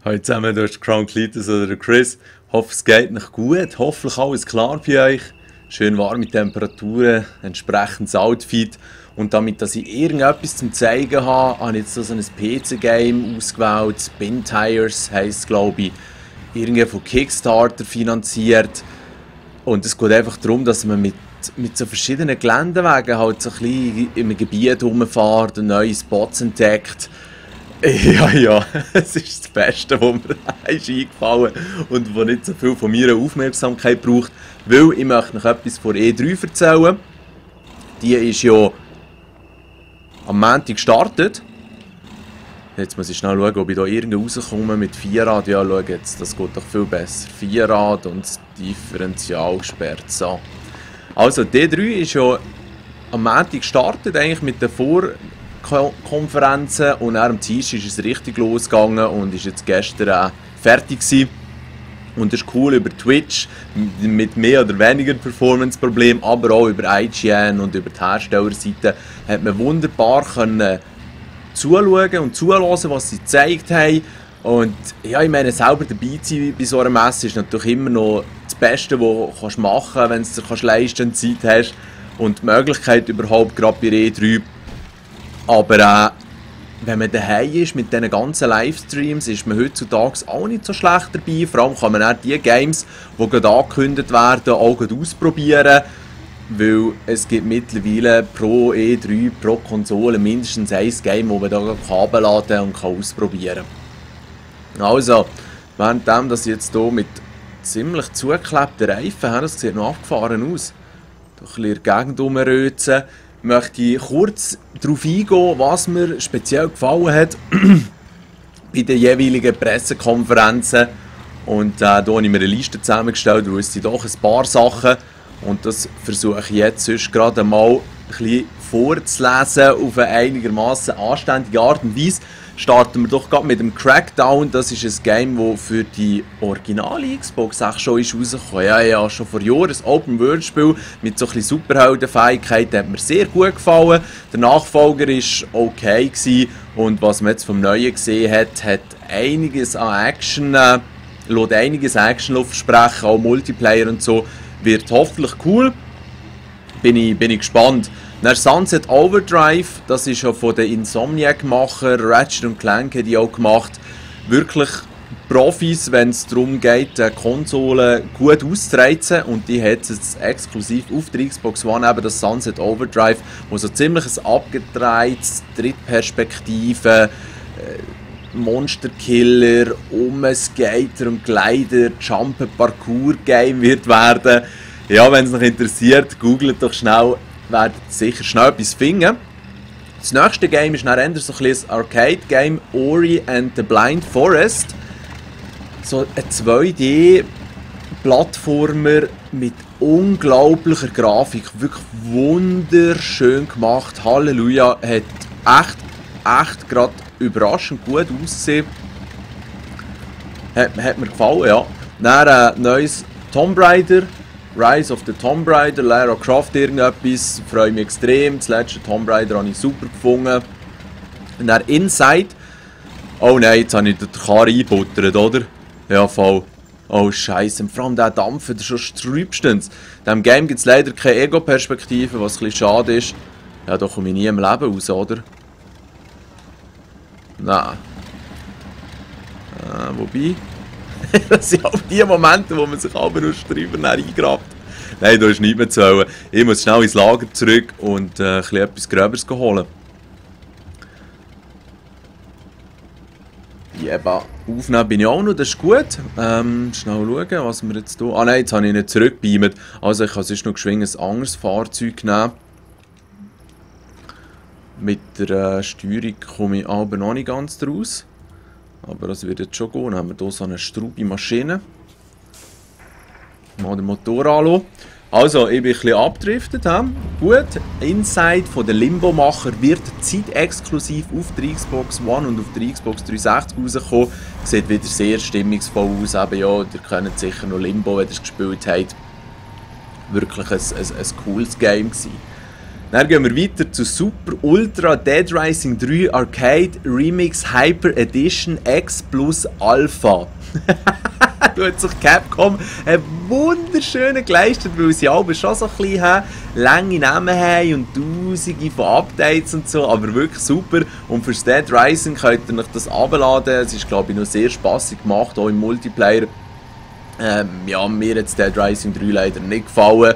Hallo zusammen, du hast Crown Cletus oder der Chris. Hoffe, es geht noch gut. Hoffentlich alles klar bei euch. Schön warme Temperaturen, entsprechendes Outfit. Und damit, dass ich irgendetwas zum Zeigen habe, habe ich jetzt so ein PC-Game ausgewählt. Spin Tires heisst es, glaube ich. Irgendwie von Kickstarter finanziert. Und es geht einfach darum, dass man mit so verschiedenen Geländewagen halt so ein bisschen im Gebiet rumfährt und neue Spots entdeckt. Ja, es ist das Beste, was mir ist eingefallen und was nicht so viel von meiner Aufmerksamkeit braucht, weil ich möchte noch etwas von E3 erzählen. Die ist ja am Montag gestartet. Jetzt muss ich schnell schauen, ob ich da irgendwo rauskomme mit Vierrad. Ja, schau jetzt, das geht doch viel besser. Vierrad und das Differential gesperrt. So. Also, D3 ist ja am Montag gestartet, eigentlich mit der Vorkonferenzen und am Dienstag ist es richtig losgegangen und ist jetzt gestern fertig gewesen. Und das ist cool über Twitch, mit mehr oder weniger Performance-Problemen, aber auch über IGN und über die Herstellerseite hat man wunderbar können zuschauen und zuhören, was sie gezeigt haben. Und ja, ich meine, selber dabei zu sein bei so einer Messe ist natürlich immer noch das Beste, was du machen kannst, wenn du es dir leisten und Zeit hast. Und die Möglichkeit überhaupt, gerade bei E3. Aber wenn man daheim ist mit diesen ganzen Livestreams, ist man heutzutage auch nicht so schlecht dabei. Vor allem kann man auch die Games, die gerade angekündigt werden, auch ausprobieren. Weil es gibt mittlerweile pro E3, pro Konsole mindestens ein Game, das man da Kabel laden und ausprobieren kann. Also, währenddem, dass ich jetzt hier mit ziemlich zugeklebten Reifen habe, das sieht noch abgefahren aus, durch ein bisschen in der Gegend rumrötzen, möchte ich kurz darauf eingehen, was mir speziell gefallen hat bei den jeweiligen Pressekonferenzen. Und da habe ich mir eine Liste zusammengestellt, wo es sind doch ein paar Sachen. Und das versuche ich jetzt sonst gerade mal ein bisschen vorzulesen auf eine einigermaßen anständige Art und Weise. Starten wir doch gerade mit dem Crackdown. Das ist ein Game, das für die originale Xbox auch schon ist rausgekommen. Ja, schon vor Jahren. Ein Open-World-Spiel mit so ein bisschen Superheldenfähigkeiten hat mir sehr gut gefallen. Der Nachfolger war okay gewesen. Und was man jetzt vom Neuen gesehen hat, hat einiges an Action, lässt einiges Action versprechen, auch Multiplayer und so. Wird hoffentlich cool. Bin ich gespannt. Dann Sunset Overdrive, das ist ja von den Insomniac-Machern, Ratchet & Clank hat die auch gemacht. Wirklich Profis, wenn es darum geht, die Konsole gut auszureizen. Und die hat es exklusiv auf der Xbox One, eben das Sunset Overdrive, wo so ziemlich ein abgedrehtes Drittperspektive, Monsterkiller, Skater und Glider, Jump-Parcours-Game wird werden. Ja, wenn es noch interessiert, googelt doch schnell, werdet sicher schnell etwas finden. Das nächste Game ist dann eher so ein bisschen ein Arcade-Game, Ori and the Blind Forest. So ein 2D-Plattformer mit unglaublicher Grafik, wirklich wunderschön gemacht. Halleluja, hat echt gerade überraschend gut ausgesehen. Hat mir gefallen, ja. Dann ein neues Tomb Raider, Rise of the Tomb Raider, Lara Croft irgendetwas, freue mich extrem. Das letzte Tomb Raider habe ich super gefunden. Und dann Inside. Oh nein, jetzt habe ich den Karre eingebuttert, oder? Ja, voll. Oh Scheiße, vor allem der Dampf, der schon strübstens. In diesem Game gibt es leider keine Ego-Perspektive, was ein bisschen schade ist. Ja, da komme ich nie im Leben raus, oder? Nein. Wobei... das sind auch die Momente, wo man sich aber nur drüber eingrabt. Nein, da ist nichts mehr zu wollen. Ich muss schnell ins Lager zurück und etwas Gröberes holen. Ja, aufnehmen bin ich auch noch, das ist gut. Schnell schauen, was wir jetzt hier... Ah nein, jetzt habe ich nicht zurückbeamt. Also ich kann sonst noch geschwind ein anderes Fahrzeug nehmen. Mit der Steuerung komme ich aber noch nicht ganz draus. Aber das wird jetzt schon gehen. Dann haben wir hier so eine straube Maschine. Mal den Motor anschauen. Also, ich bin ein bisschen abgedriftet. Gut, Inside von den Limbo-Macher wird zeitexklusiv auf der Xbox One und auf der Xbox 360 rauskommen. Sieht wieder sehr stimmungsvoll aus. Eben, ja, ihr kennt sicher noch Limbo, wenn ihr es gespielt habt. Wirklich ein cooles Game gewesen. Dann gehen wir weiter zu Super Ultra Dead Rising 3 Arcade Remix Hyper Edition X Plus Alpha. Da hat sich Capcom einen wunderschönen geleistet, weil sie alle schon so ein bisschen lange Namen haben und tausende von Updates und so, aber wirklich super. Und fürs Dead Rising könnt ihr euch das abladen. Es ist, glaube ich, noch sehr spaßig gemacht, auch im Multiplayer. Ja, mir hat Dead Rising 3 leider nicht gefallen.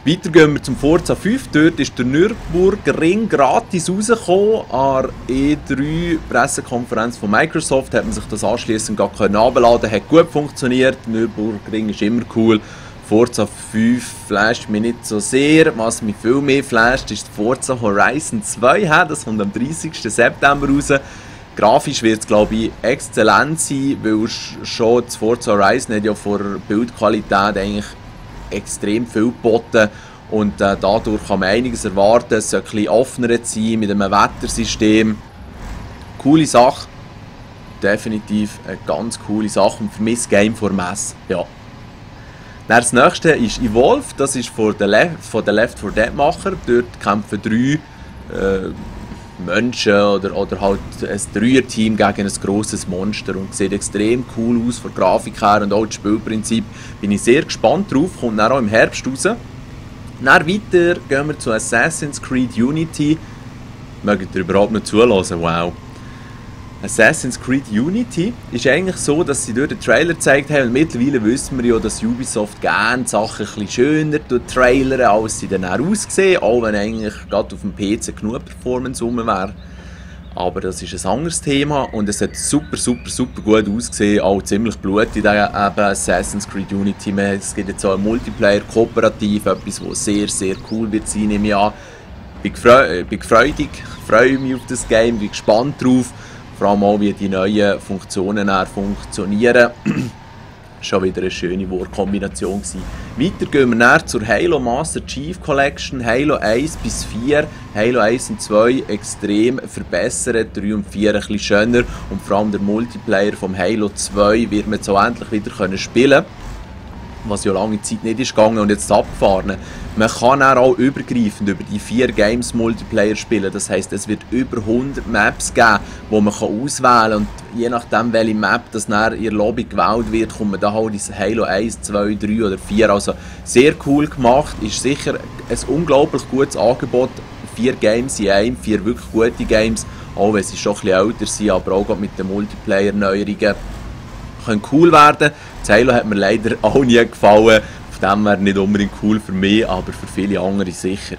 Weiter gehen wir zum Forza 5. Dort ist der Nürburgring gratis rausgekommen. An der E3-Pressekonferenz von Microsoft hat man sich das anschliessend gar herunterladen. Hat gut funktioniert. Der Nürburgring ist immer cool. Forza 5 flasht mich nicht so sehr. Was mich viel mehr flasht, ist Forza Horizon 2. Das kommt am 30. September raus. Grafisch wird es, glaube ich, exzellent sein, weil schon das Forza Horizon hat ja von der Bildqualität eigentlich extrem viel geboten und dadurch kann man einiges erwarten. Es soll ein bisschen offener sein mit einem Wettersystem. Coole Sache, definitiv eine ganz coole Sache und für mich das Game vor Messe. Ja. Dann das nächste ist Evolve, das ist von den Left 4 Dead Macher. Dort kämpfen 3 Menschen oder halt ein Dreier-Team gegen ein grosses Monster und sieht extrem cool aus von der Grafik her und auch das Spielprinzip. Bin ich sehr gespannt drauf, kommt dann auch im Herbst raus. Dann weiter gehen wir zu Assassin's Creed Unity. Mögt ihr überhaupt noch zulassen? Wow! Assassin's Creed Unity ist eigentlich so, dass sie dort den Trailer gezeigt haben und mittlerweile wissen wir ja, dass Ubisoft gerne Sachen ein bisschen schöner trailern, als sie dann auch aussehen, auch wenn eigentlich gerade auf dem PC genug Performance rum wäre. Aber das ist ein anderes Thema und es hat super gut ausgesehen, auch ziemlich blutig in Assassin's Creed Unity. Es gibt jetzt auch ein Multiplayer, kooperativ, etwas, was sehr cool wird sein, nehme ich an. Bin freudig, freue mich auf das Game, bin gespannt drauf. Vor allem auch, wie die neuen Funktionen funktionieren. Schon wieder eine schöne Wortkombination gewesen. Weiter gehen wir näher zur Halo Master Chief Collection. Halo 1 bis 4, Halo 1 und 2 extrem verbessert, 3 und 4 ein bisschen schöner. Und vor allem der Multiplayer vom Halo 2 wird man jetzt auch endlich wieder spielen können. Was ja lange Zeit nicht ist gegangen und jetzt abgefahren. Man kann auch übergreifend über die 4 Games Multiplayer spielen. Das heisst, es wird über 100 Maps geben, die man auswählen kann. Und je nachdem, welche Map das in der Lobby gewählt wird, kommt man da halt ins Halo 1, 2, 3 oder 4. Also sehr cool gemacht. Ist sicher ein unglaublich gutes Angebot. 4 Games in einem, 4 wirklich gute Games. Auch wenn sie schon ein bisschen älter sind, aber auch mit den Multiplayer-Neuerungen können cool werden. Das Halo hat mir leider auch nie gefallen. Auf dem wäre nicht unbedingt cool für mich, aber für viele andere sicher.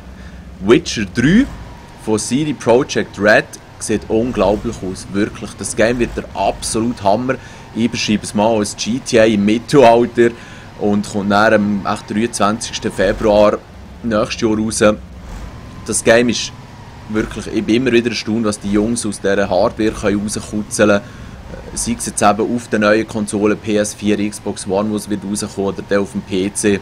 Witcher 3 von CD Projekt Red sieht unglaublich aus. Wirklich. Das Game wird der absolute Hammer. Ich beschreibe es mal als GTA im Mittelalter und kommt dann am 23. Februar nächstes Jahr raus. Das Game ist wirklich, ich bin immer wieder erstaunt, was die Jungs aus dieser Hardware rauskutzeln können. Sei es jetzt eben auf der neuen Konsole PS4, Xbox One, wo es wird rauskommen, oder der auf dem PC.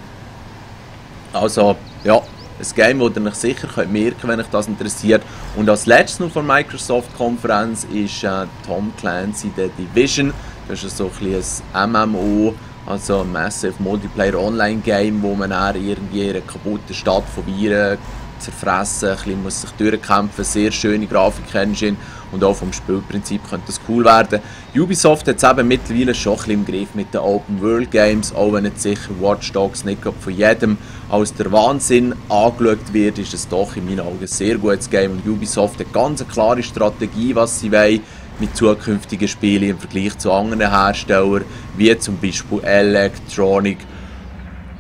Also, ja, ein Game, das ihr euch sicher merken könnt, wenn euch das interessiert. Und als letztes noch von der Microsoft-Konferenz ist Tom Clancy The Division. Das ist so ein MMO, also ein Massive Multiplayer Online Game, wo man dann irgendwie in einer kaputten Stadt von Viren zerfressen, ein bisschen muss sich durchkämpfen, sehr schöne Grafik-Engine und auch vom Spielprinzip könnte das cool werden. Ubisoft hat es eben mittlerweile schon ein bisschen im Griff mit den Open-World-Games, auch wenn jetzt sicher Watch Dogs nicht von jedem als der Wahnsinn angeschaut wird, ist es doch in meinen Augen ein sehr gutes Game und Ubisoft hat ganz eine klare Strategie, was sie wollen mit zukünftigen Spielen im Vergleich zu anderen Herstellern, wie zum Beispiel Electronic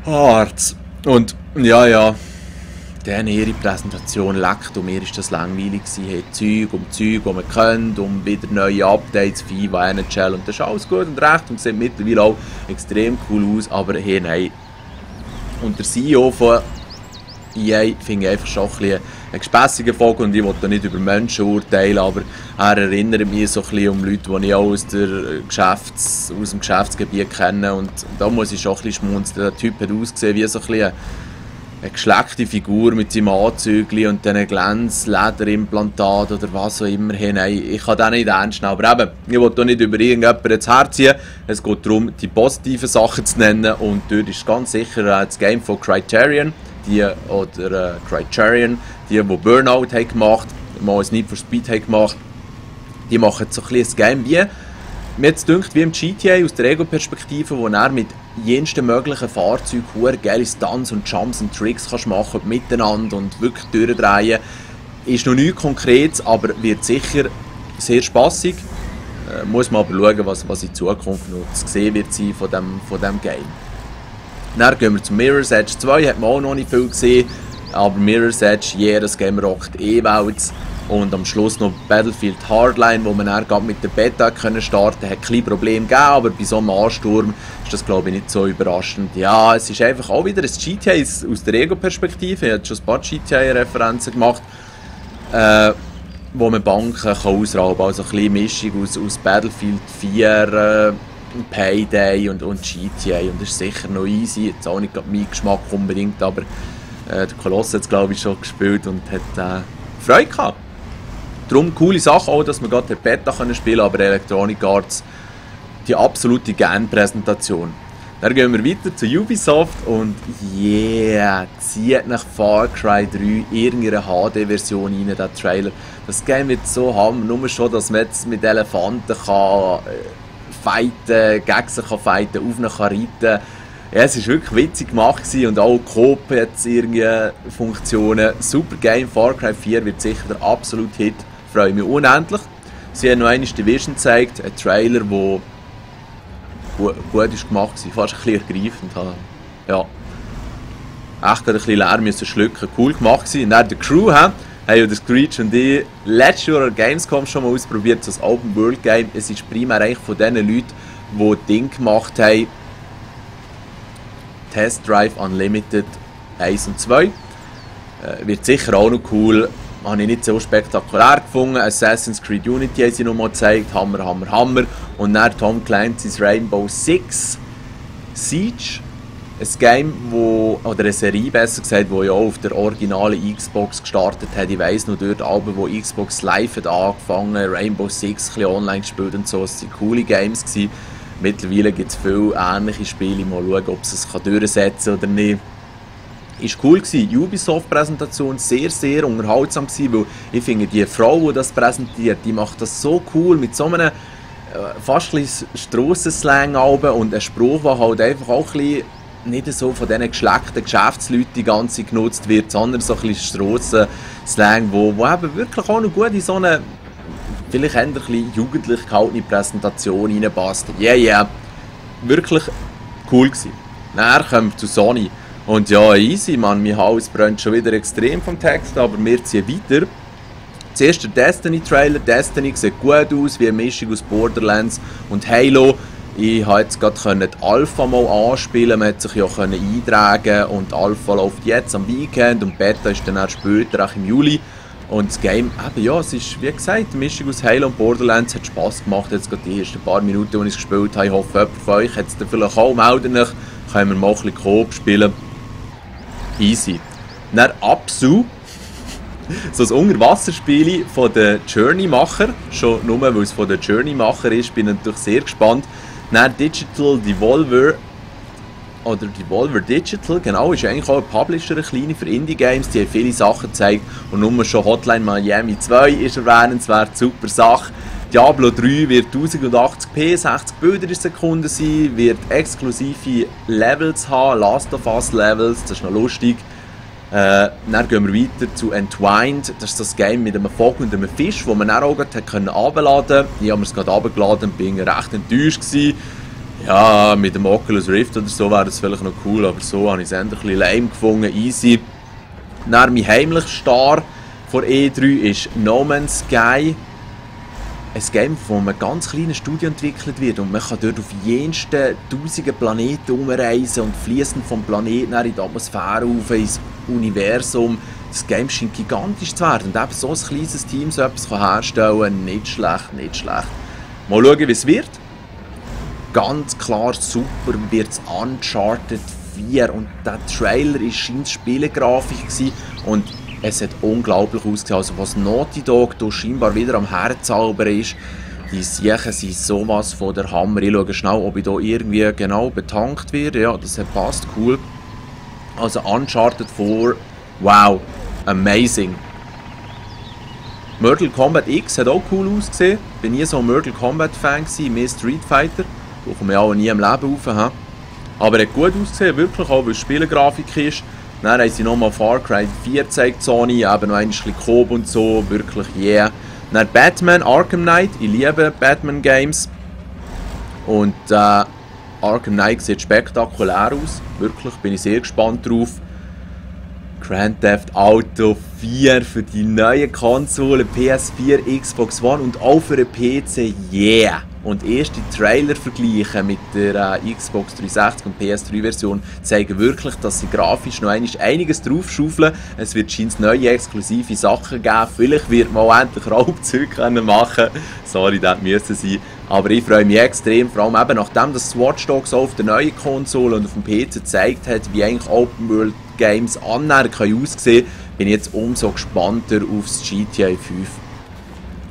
Arts. Und ja, dann ihre Präsentation leckt und mir ist das langweilig gewesen. Hey, Zeug, die man kennt, wieder neue Updates, FIFA, NHL und das ist alles gut und recht und sieht mittlerweile auch extrem cool aus, aber hey, nein. Und der CEO von EA finde ich einfach schon ein gespässiger Vogel und ich will da nicht über Menschen urteilen, aber er erinnert mich so ein bisschen um Leute, die ich auch aus dem Geschäftsgebiet kenne und da muss ich schon ein bisschen schmunzeln. Der Typ hat ausgesehen wie so ein bisschen eine geschleckte Figur mit seinem Anzügli und diesen Glänz-Lederimplantat oder was auch immer. Hey, nein, ich kann das nicht ernst nehmen. Aber eben, ich will hier nicht über irgendjemanden ins Herz ziehen. Es geht darum, die positiven Sachen zu nennen. Und dort ist ganz sicher das Game von Criterion. die oder Criterion, die Burnout haben gemacht, mal ein Need for Speed haben gemacht, die machen so ein bisschen ein Game wie, mir jetzt gedacht, wie im GTA aus der Ego-Perspektive, wo er mit jensten möglichen Fahrzeugen geile Stunts und Jumps und Tricks kannst machen miteinander und wirklich durchdrehen. Ist noch nichts Konkretes, aber wird sicher sehr spassig. Muss man aber schauen, was in Zukunft noch zu sehen wird sein von dem Game. Dann gehen wir zu Mirror's Edge 2, hat man auch noch nicht viel gesehen, aber Mirror's Edge, das Game rockt Welt. Und am Schluss noch Battlefield Hardline, wo man dann mit der Beta starten konnte, hat kleine Probleme gegeben, aber bei so einem Ansturm ist das, glaube ich, nicht so überraschend. Ja, es ist einfach auch wieder ein GTA aus der Ego-Perspektive. Ich habe schon ein paar GTA-Referenzen gemacht, wo man Banken kann ausrauben kann. Also eine kleine Mischung aus Battlefield 4, Payday und GTA. Und das ist sicher noch easy. Jetzt auch nicht mein Geschmack unbedingt, aber der Koloss hat es, glaube ich, schon gespielt und hat Freude gehabt. Darum coole Sache auch, dass wir gerade die Beta spielen können, aber Electronic Arts die absolute Game-Präsentation. Dann gehen wir weiter zu Ubisoft und zieht nach Far Cry 3 irgendeine HD-Version rein, der Trailer. Das Game wird so haben, nur schon, dass man jetzt mit Elefanten kann fighten, gegen sie kann fighten, auf ihnen kann reiten. Ja, es war wirklich witzig gemacht und auch Coop hat irgendwie Funktionen. Super Game, Far Cry 4 wird sicher der absolute Hit. Freue mich unendlich. Sie haben noch einmal Division gezeigt, ein Trailer, der gut ist gemacht war, fast ein bisschen ergreifend. Ja. Echt gerade ein bisschen leer müssen schlucken, cool gemacht war. Und dann die Crew haben ja der Screech und ich letztes Jahr an Gamescom schon mal ausprobiert, so ein Open World Game. Es ist primär eigentlich von den Leuten, die Ding gemacht haben, Test Drive Unlimited 1 und 2. Wird sicher auch noch cool. Habe ich nicht so spektakulär gefunden. Assassin's Creed Unity haben sie nochmal gezeigt. Hammer, Hammer, Hammer. Und dann Tom Clancy's Rainbow Six Siege. Ein Game, oder eine Serie besser gesagt, die ja auch auf der originalen Xbox gestartet hat. Ich weiss noch dort, wo Xbox Live hat angefangen, Rainbow Six ein bisschen online gespielt und so. Es waren coole Games gewesen. Mittlerweile gibt es viele ähnliche Spiele. Mal schauen, ob es es durchsetzen kann oder nicht. Ist cool gewesen. Die Ubisoft-Präsentation sehr, sehr unterhaltsam gewesen, weil ich finde, die Frau, die das präsentiert, die macht das so cool mit so einem fast ein bisschen Strassenslang und einem Spruch, der halt einfach auch ein bisschen nicht so von diesen geschleckten Geschäftsleuten die ganze genutzt wird, sondern so ein bisschen Strassenslang, wo eben wirklich auch noch gut in so eine vielleicht ein bisschen jugendlich gehaltene Präsentation reinpasst. Wirklich cool gewesen. Dann kommen wir zu Sony. Und ja, easy, man, mein Haus brennt schon wieder extrem vom Text, aber wir ziehen weiter. Zuerst der Destiny-Trailer. Destiny sieht gut aus, wie eine Mischung aus Borderlands und Halo. Ich konnte jetzt gerade die Alpha mal anspielen, man konnte sich ja eintragen und die Alpha läuft jetzt am Weekend und Beta ist dann auch später, auch im Juli. Und das Game, es ist wie gesagt eine Mischung aus Halo und Borderlands, hat Spass gemacht, jetzt gerade die ersten paar Minuten, die ich es gespielt habe. Ich hoffe, jemand von euch hat es dann vielleicht auch, melden euch, können wir mal ein bisschen Coop spielen. Easy. Dann Absu, so ein Unterwasserspiel von den Journey-Macher, schon nur weil es von den Journey-Macher ist, bin ich natürlich sehr gespannt. Dann Digital Devolver, oder Devolver Digital, genau, ist eigentlich auch ein Publisher, ein kleiner für Indie-Games, die haben viele Sachen gezeigt und nur schon Hotline Miami 2 ist erwähnenswert, super Sache. Diablo 3 wird 1080p, 60 Bilder in Sekunde sein, wird exklusive Levels haben, Last of Us Levels, das ist noch lustig. Dann gehen wir weiter zu Entwined, das ist das Game mit einem Vogel und einem Fisch, das man dann auch herunterladen konnte. Ich habe es gerade heruntergeladen und bin recht enttäuscht gewesen. Ja, mit dem Oculus Rift oder so wäre das vielleicht noch cool, aber so habe ich es ein bisschen lame gefunden, easy. Dann mein heimlicher Star von E3 ist No Man's Sky. Ein Game, das von einem ganz kleinen Studio entwickelt wird und man kann dort auf jensten tausenden Planeten umreisen und fließend vom Planeten in die Atmosphäre rauf, ins Universum. Das Game scheint gigantisch zu werden und eben so ein kleines Team so etwas herstellen kann, nicht schlecht, nicht schlecht. Mal schauen, wie es wird. Ganz klar super wird es Uncharted 4 und der Trailer war scheint Spielegrafik und es hat unglaublich ausgesehen, also was Naughty Dog hier scheinbar wieder am Herzalber ist, die Siechen sind sowas von der Hammer. Ich schaue schnell, ob ich hier irgendwie genau betankt werde, ja, das passt, cool. Also Uncharted 4, wow, amazing. Mortal Kombat X hat auch cool ausgesehen. Ich war nie so ein Mortal Kombat Fan gewesen, mehr Street Fighter. Da kommen wir auch nie im Leben rauf. Aber er hat gut ausgesehen, wirklich, auch weil es Spielegrafik ist. Dann haben sie nochmal Far Cry 4 gezeigt, Sony, eben noch ein bisschen Coop und so, wirklich yeah. Dann Batman, Arkham Knight, ich liebe Batman Games. Und Arkham Knight sieht spektakulär aus, wirklich, bin ich sehr gespannt drauf. Grand Theft Auto 4 für die neue Konsole, PS4, Xbox One und auch für den PC, yeah! Und erste Trailer-Vergleiche mit der Xbox 360 und PS3-Version zeigen wirklich, dass sie grafisch noch einiges draufschaufeln. Es wird scheinbar neue exklusive Sachen geben. Vielleicht wird man auch endlich Raubzeug machen können. Sorry, das müssen sein. Aber ich freue mich extrem, vor allem eben nachdem das Watch Dogs auf der neuen Konsole und auf dem PC gezeigt hat, wie eigentlich Open World Games annähernd aussehen können, bin ich jetzt umso gespannter aufs GTA 5.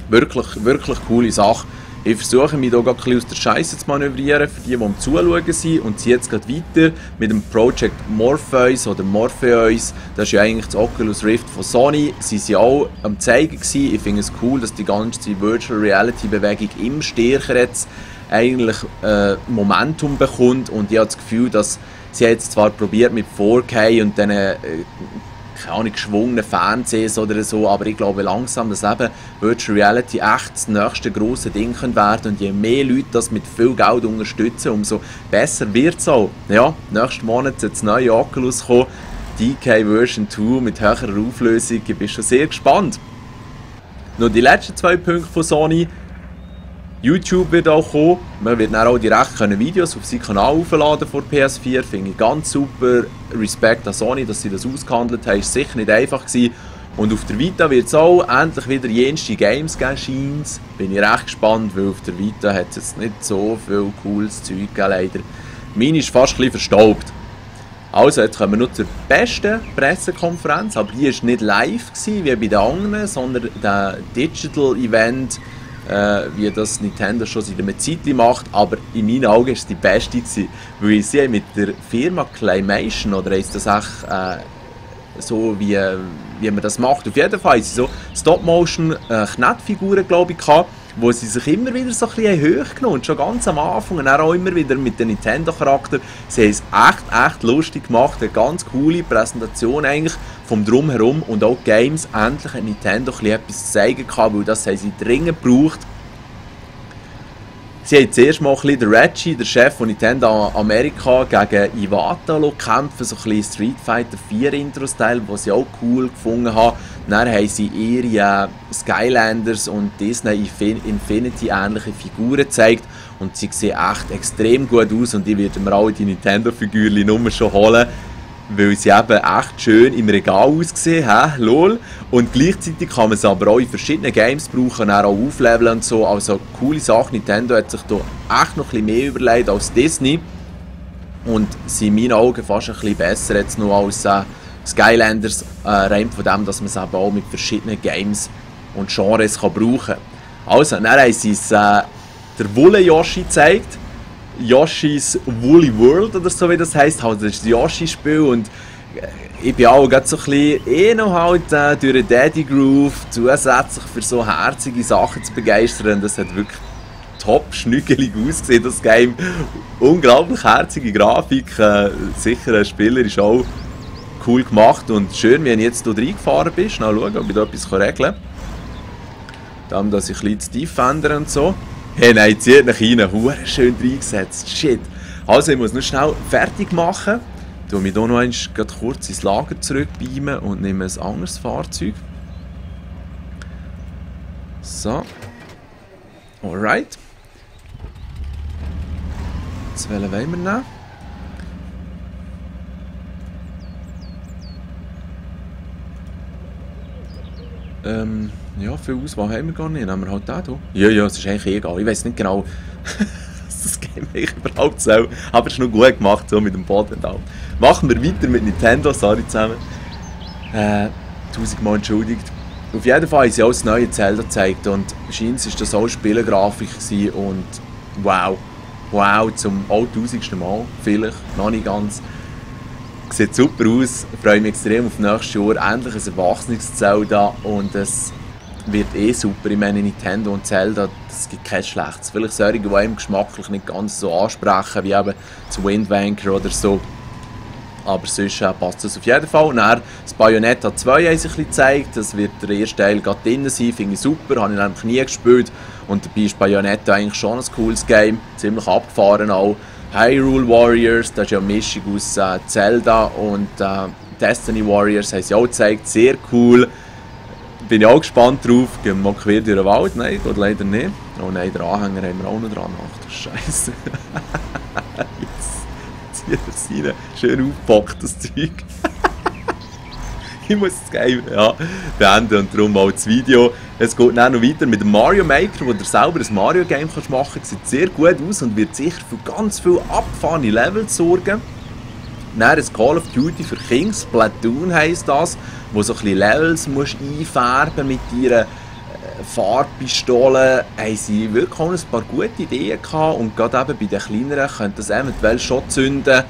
Wirklich coole Sache. Ich versuche mich hier gerade ein bisschen aus der Scheiße zu manövrieren, für die am Zuschauen sind. Und ziehe jetzt gerade weiter mit dem Project Morpheus oder Morpheus. Das ist ja eigentlich das Oculus Rift von Sony. Sie waren auch am Zeigen gewesen. Ich finde es cool, dass die ganze Virtual Reality Bewegung immer stärker jetzt eigentlich Momentum bekommt. Und ich habe das Gefühl, dass sie jetzt zwar probiert mit 4K und dann keine Ahnung, geschwungenen Fernsehs oder so, aber ich glaube langsam, dass eben Virtual Reality echt das nächste grosse Ding werden könnte und je mehr Leute das mit viel Geld unterstützen, umso besser wird es auch. Ja, nächsten Monat wird das neue Oculus kommen, DK Version 2 mit höherer Auflösung, ich bin schon sehr gespannt. Noch die letzten 2 Punkte von Sony. YouTube wird auch kommen, man wird dann auch direkt Videos auf seinen Kanal aufladen vor PS4, finde ich ganz super. Respekt an Sony, dass sie das ausgehandelt haben, ist sicher nicht einfach gewesen. Und auf der Vita wird es auch endlich wieder jenste Games geben, scheint's. Bin ich recht gespannt, weil auf der Vita hat es jetzt nicht so viel cooles Zeug gegeben, leider. Meine ist fast ein bisschen verstaubt. Also, jetzt kommen wir noch zur besten Pressekonferenz, aber die war nicht live gewesen, wie bei den anderen, sondern der Digital Event, wie das Nintendo schon seit einer Zeit macht, aber in meinen Augen war es die beste gewesen, weil sie mit der Firma Claymation, oder ist das echt so wie man das macht, auf jeden Fall sie so Stop-Motion Knettfiguren, glaube ich, gehabt, wo sie sich immer wieder so ein bisschen hoch genommen und schon ganz am Anfang und auch immer wieder mit dem Nintendo-Charakter. Sie haben es echt lustig gemacht, eine ganz coole Präsentation eigentlich vom Drumherum und auch Games. Endlich hat Nintendo etwas zu zeigen gehabt, weil das haben sie dringend gebraucht. Sie haben zuerst mal ein bisschen den Reggie, der Chef von Nintendo Amerika, gegen Iwata kämpfen, so ein bisschen Street Fighter 4 Intro-Style, was sie auch cool gefunden haben. Dann haben sie ihre Skylanders und Disney Infinity ähnliche Figuren gezeigt und sie sehen echt extrem gut aus und ich werde mir alle die Nintendo-Figürchen nur schon holen, weil sie eben echt schön im Regal aussehen, lol. Und gleichzeitig kann man sie aber auch in verschiedenen Games brauchen, auch aufleveln und so. Also coole Sache, Nintendo hat sich da echt noch ein bisschen mehr überlegt als Disney. Und sind in meinen Augen fast ein bisschen besser jetzt noch als Skylanders, rein von dem, dass man es eben auch mit verschiedenen Games und Genres kann brauchen kann. Also, dann haben sie es der Wolle Yoshi gezeigt. Yoshi's Woolly World oder so wie das heisst, halt, das ist das Yoshi-Spiel und ich bin auch gerade so ein bisschen noch halt durch den Daddy Groove zusätzlich für so herzige Sachen zu begeistern. Das hat wirklich top schnügelig ausgesehen, das Game. Unglaublich herzige Grafik, sicher ein Spieler ist auch cool gemacht und schön, wenn ich jetzt hier reingefahren bin. Schnell schauen, ob ich da etwas regeln kann. Dann, dass ich ein bisschen zu tief ändere und so. Hey, nein, zieht nach rein, hure schön reingesetzt, shit. Also, ich muss noch schnell fertig machen. Ich tue mich hier noch einmal kurz ins Lager zurückbeamen und nehme ein anderes Fahrzeug. So. Alright. Jetzt wollen wir nehmen. Ja, viel Auswahl haben wir gar nicht. Nehmen wir halt den hier. Ja, es ist eigentlich egal. Ich weiß nicht genau, was das Game eigentlich überhaupt soll. Aber es ist noch gut gemacht, so mit dem Boden und allem. Machen wir weiter mit Nintendo, sorry zusammen. 1000-mal entschuldigt. Auf jeden Fall haben sie auch das neue Zelda gezeigt und scheint war das auch Spielegrafik gewesen und wow, zum 1000. Mal, vielleicht, noch nicht ganz. Sieht super aus, freue mich extrem auf nächstes Jahr. Endlich ein erwachsenes Zelda und es wird eh super. Ich meine, Nintendo und Zelda, das gibt kein schlechtes. Vielleicht solche, die einem geschmacklich nicht ganz so ansprechen, wie eben das Wind Waker oder so. Aber sonst passt das auf jeden Fall. Und dann das Bayonetta 2 haben sich ein bisschen gezeigt. Das wird der erste Teil gerade drin sein. Finde ich super. Habe ich nämlich nie gespielt. Und dabei ist Bayonetta eigentlich schon ein cooles Game. Ziemlich abgefahren auch. Hyrule Warriors, das ist ja eine Mischung aus Zelda und Destiny Warriors, haben sie auch gezeigt. Sehr cool. Bin ich auch gespannt drauf. Gehen wir mal quer durch den Wald? Nein, geht leider nicht. Oh nein, den Anhänger haben wir auch noch dran. Ach du Scheiße. Zieht er rein. Schön aufgepackt, das Zeug. Ich muss das Game beenden und darum auch das Video. Es geht dann noch weiter mit dem Mario Maker, wo du selber ein Mario-Game machen kannst. Sieht sehr gut aus und wird sicher für ganz viele abgefahrene Levels sorgen. Dann ein Call of Duty für Kings, Splatoon heisst das, wo so ein bisschen Levels musst einfärben mit ihren Farbpistolen. Haben sie wirklich auch ein paar gute Ideen gehabt und gerade eben bei den kleineren könnte das eventuell schon zünden.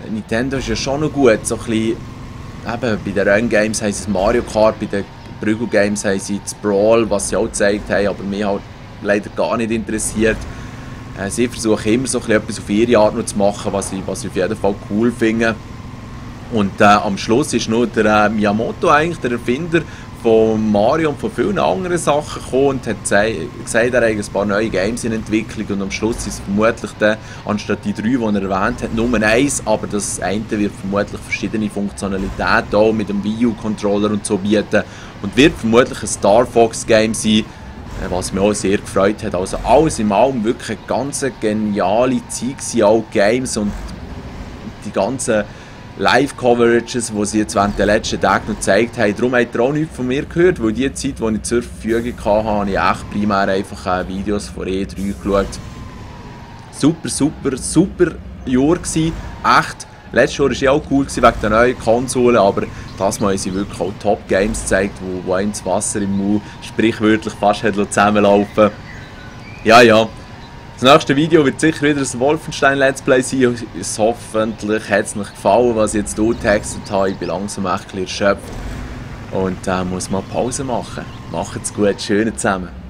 Nintendo ist ja schon noch gut, so ein bisschen, eben bei den Run-Games haben sie das Mario Kart, bei den Prügel-Games haben sie das Brawl, was sie auch gezeigt haben, aber mich halt leider gar nicht interessiert. Sie versuchen immer so etwas auf ihre Art noch zu machen, was ich auf jeden Fall cool finde. Und am Schluss ist noch der Miyamoto, eigentlich der Erfinder von Mario und von vielen anderen Sachen gekommen und hat gesagt, er hat ein paar neue Games in Entwicklung und am Schluss ist es vermutlich dann, anstatt die 3, die er erwähnt hat, nur eins, aber das eine wird vermutlich verschiedene Funktionalitäten auch mit dem Wii U-Controller und so bieten und wird vermutlich ein Star Fox Game sein, was mich auch sehr gefreut hat. Also alles in allem wirklich eine ganz geniale Zeit, auch Games und die ganzen Live-Coverages, die sie jetzt während der letzten Tage noch gezeigt haben. Darum habt ihr auch nichts von mir gehört, weil die Zeit, die ich zur Verfügung hatte, habe ich echt primär einfach Videos von E3 geschaut. Super Jahr gewesen. Echt. Letztes Jahr war ja auch cool wegen der neuen Konsolen, aber das Mal haben sie wirklich auch Top-Games gezeigt, wo einem das Wasser im Mund sprichwörtlich fast zusammenlaufen. Ja. Das nächste Video wird sicher wieder ein Wolfenstein Let's Play sein. Hoffentlich hat es euch gefallen, was ich jetzt hier getextet habe. Ich bin langsam echt ein bisschen erschöpft und muss mal Pause machen. Macht's gut, schön zusammen.